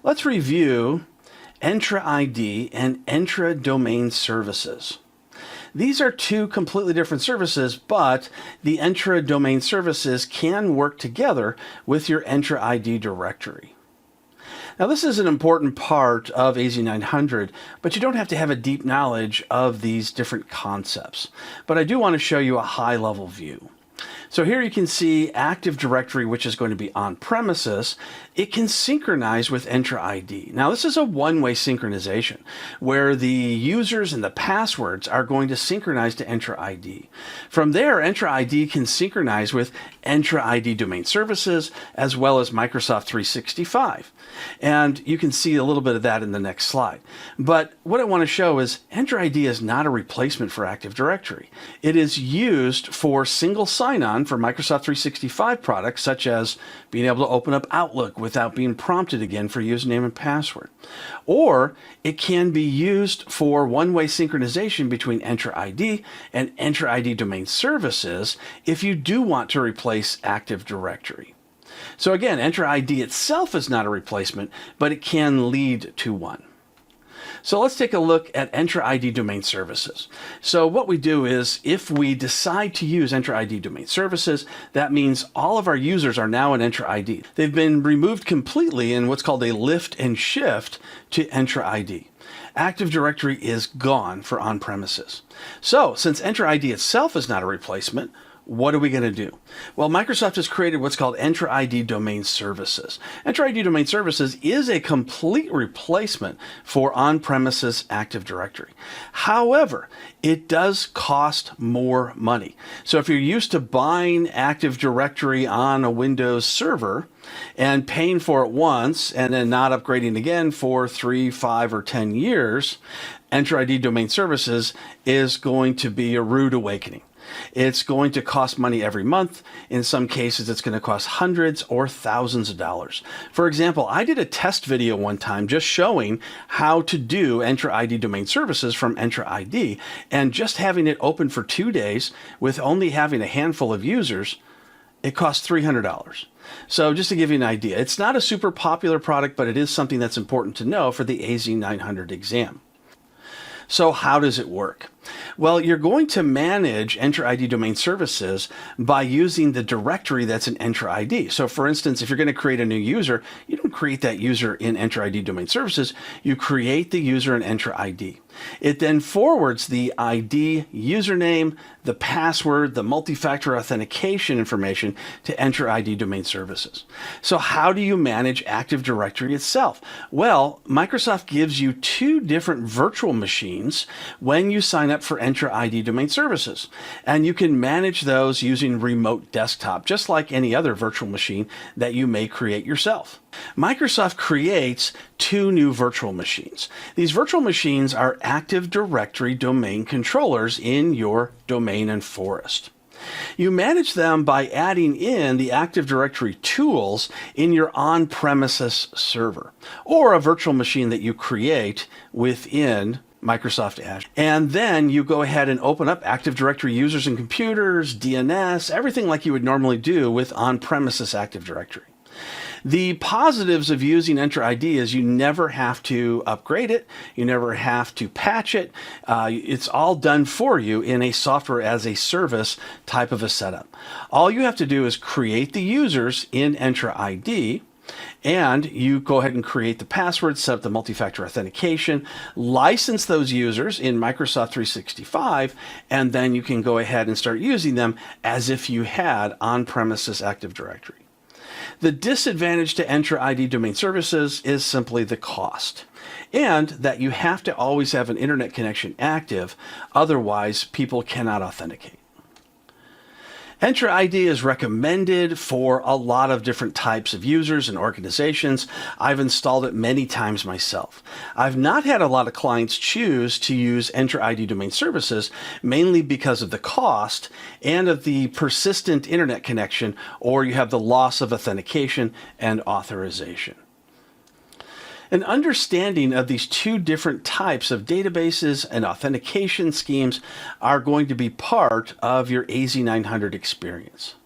Let's review Entra ID and Entra Domain Services. These are two completely different services, but the Entra Domain Services can work together with your Entra ID directory. Now, this is an important part of AZ900, but you don't have to have a deep knowledge of these different concepts. But I do want to show you a high-level view. So here you can see Active Directory, which is going to be on premises. It can synchronize with Entra ID. Now, this is a one-way synchronization where the users and the passwords are going to synchronize to Entra ID. From there, Entra ID can synchronize with Entra ID Domain Services as well as Microsoft 365. And you can see a little bit of that in the next slide. But what I want to show is Entra ID is not a replacement for Active Directory. It is used for single sign-on for Microsoft 365 products, such as being able to open up Outlook without being prompted again for username and password. Or it can be used for one-way synchronization between Entra ID and Entra ID Domain Services if you do want to replace Active Directory. So again, Entra ID itself is not a replacement, but it can lead to one. So let's take a look at Entra ID Domain Services. So what we do is, if we decide to use Entra ID Domain Services, that means all of our users are now in Entra ID. They've been removed completely in what's called a lift and shift to Entra ID. Active Directory is gone for on-premises. So since Entra ID itself is not a replacement, what are we going to do? Well, Microsoft has created what's called Entra ID Domain Services. Entra ID Domain Services is a complete replacement for on-premises Active Directory. However, it does cost more money. So if you're used to buying Active Directory on a Windows server and paying for it once and then not upgrading again for 3, 5, or 10 years, Entra ID Domain Services is going to be a rude awakening. It's going to cost money every month. In some cases, it's going to cost hundreds or thousands of dollars. For example, I did a test video one time just showing how to do Entra ID Domain Services from Entra ID, and just having it open for 2 days with only having a handful of users, it cost $300. So just to give you an idea, it's not a super popular product, but it is something that's important to know for the AZ900 exam. So how does it work? Well, you're going to manage Entra ID Domain Services by using the directory that's in Entra ID. So for instance, if you're going to create a new user, you don't create that user in Entra ID Domain Services, you create the user in Entra ID. It then forwards the ID, username, the password, the multi-factor authentication information to Entra ID Domain Services. So how do you manage Active Directory itself? Well, Microsoft gives you 2 different virtual machines when you sign up for Entra ID Domain Services. And you can manage those using remote desktop, just like any other virtual machine that you may create yourself. Microsoft creates 2 new virtual machines. These virtual machines are Active Directory domain controllers in your domain and forest. You manage them by adding in the Active Directory tools in your on-premises server, or a virtual machine that you create within Microsoft Azure. And then you go ahead and open up Active Directory users and computers, DNS, everything like you would normally do with on-premises Active Directory. The positives of using Entra ID is you never have to upgrade it, you never have to patch it. It's all done for you in a software as a service type of a setup. All you have to do is create the users in Entra ID, and you go ahead and create the password, set up the multi-factor authentication, license those users in Microsoft 365, and then you can go ahead and start using them as if you had on-premises Active Directory. The disadvantage to Entra ID Domain Services is simply the cost, and that you have to always have an internet connection active, otherwise people cannot authenticate. Entra ID is recommended for a lot of different types of users and organizations. I've installed it many times myself. I've not had a lot of clients choose to use Entra ID Domain Services, mainly because of the cost and of the persistent internet connection, or you have the loss of authentication and authorization. An understanding of these 2 different types of databases and authentication schemes are going to be part of your AZ900 experience.